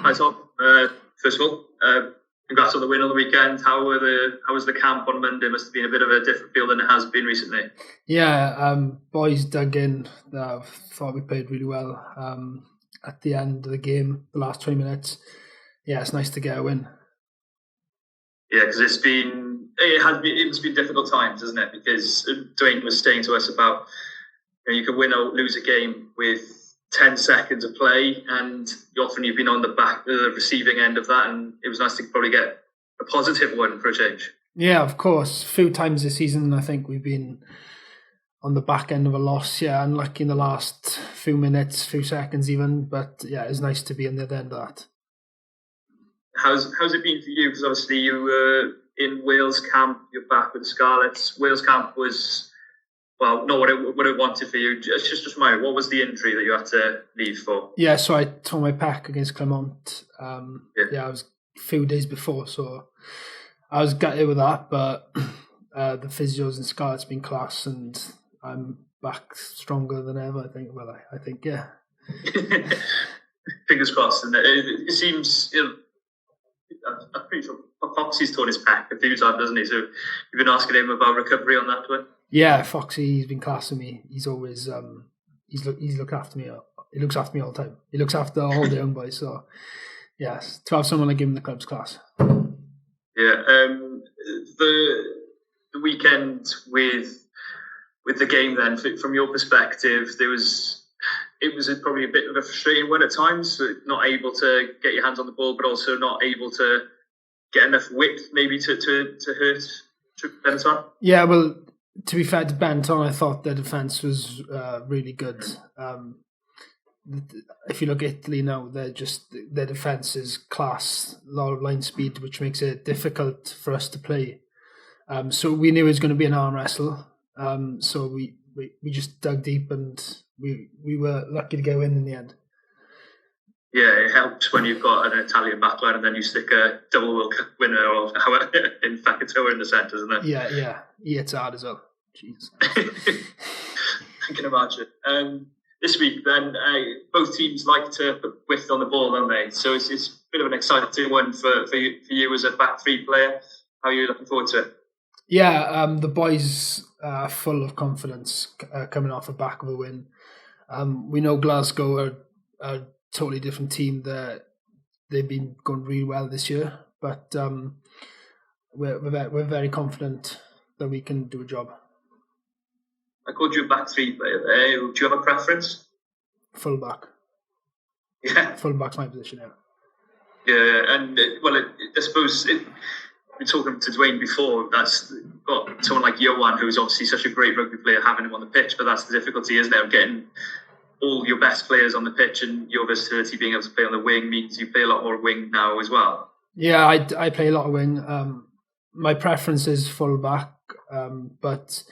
Hi Tom. First of all, congrats on the win on the weekend. How was the camp on Monday? Must have been a bit of a different feel than it has been recently. Yeah, boys dug in. Thought we played really well at the end of the game, the last 20 minutes. Yeah, it's nice to get a win. Yeah, because it's been difficult times, hasn't it? Because Dwayne was saying to us about you can win or lose a game with 10 seconds of play, and often you've been on the receiving end of that, and it was nice to probably get a positive one for a change. Yeah, of course. A few times this season, I think we've been on the back end of a loss. Yeah, unlucky in the last few minutes, few seconds even. But yeah, it's nice to be on the other end of that. How's it been for you? Because obviously you were in Wales camp, you're back with the Scarlets. Wales camp was, well, not what it wanted for you. Just remind me, what was the injury that you had to leave for? Yeah, so I tore my pec against Clermont. I was a few days before, so I was gutted with that. But the physios in Scarlet's been class, and I'm back stronger than ever. I think. Well, I think, yeah. Fingers crossed. And it seems, I'm pretty sure Foxy's torn his pec a few times, doesn't he? So you've been asking him about recovery on that one. Yeah, Foxy, he's been class with me. He's always he's looked after me. He looks after me all the time. He looks after all the young boys. So yes, to have someone like him in the club's class. Yeah, the weekend with the game then, from your perspective, it was probably a bit of a frustrating one at times, not able to get your hands on the ball, but also not able to get enough width maybe to hurt Benetton. Yeah, well, to be fair to Benetton, I thought their defence was really good. If you look at Italy now, their defence is class, a lot of line speed, which makes it difficult for us to play. So we knew it was going to be an arm wrestle. So we just dug deep, and we were lucky to go in the end. Yeah, it helps when you've got an Italian backline and then you stick a double World Cup winner or however in Fakatoa in the centre, isn't it? Yeah. It's hard as well. Jeez. I can imagine. This week, then, both teams like to put width on the ball, don't they? So it's a bit of an exciting one for you as a back three player. How are you looking forward to it? Yeah, the boys are full of confidence coming off the back of a win. We know Glasgow are a totally different team. They've been going really well this year, but we're very confident that we can do a job. I called you a back three player there. Do you have a preference? Full back. Yeah. Full back's my position, yeah. Yeah, and I suppose we're talking to Dwayne before. That's got someone like Johan, who's obviously such a great rugby player, having him on the pitch. But that's the difficulty, isn't it, of getting all your best players on the pitch, and your versatility being able to play on the wing means you play a lot more wing now as well. Yeah, I play a lot of wing. My preference is full back, but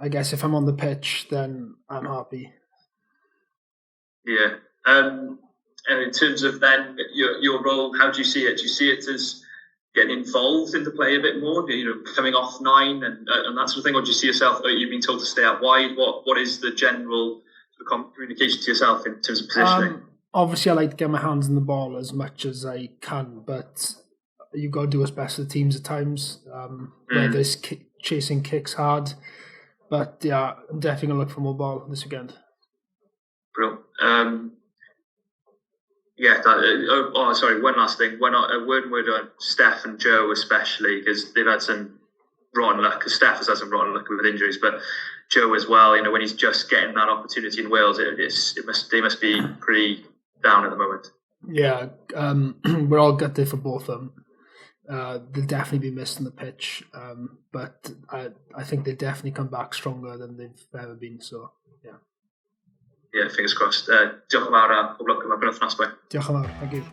I guess if I'm on the pitch, then I'm happy. Yeah. And in terms of then your role, how do you see it? Do you see it as getting involved in the play a bit more? Coming off 9 and that sort of thing, or do you see yourself? You've been told to stay out wide. What is the general communication to yourself in terms of positioning? Obviously, I like to get my hands on the ball as much as I can, but you've got to do what's best for the teams at times. Whether it's chasing kicks hard. But yeah, I'm definitely going to look for more ball this weekend. Brilliant. One last thing. A word on Steph and Joe especially, because they've had some rotten luck. Because Steph has had some rotten luck with injuries, but Joe as well. When he's just getting that opportunity in Wales, they must be pretty down at the moment. Yeah, we're all gutted for both of them. They'll definitely be missing the pitch, but I think they'll definitely come back stronger than they've ever been. So, yeah. Yeah, fingers crossed. Diolch yn fawr a pob lwc yma penwythnos. Diolch yn fawr, thank you.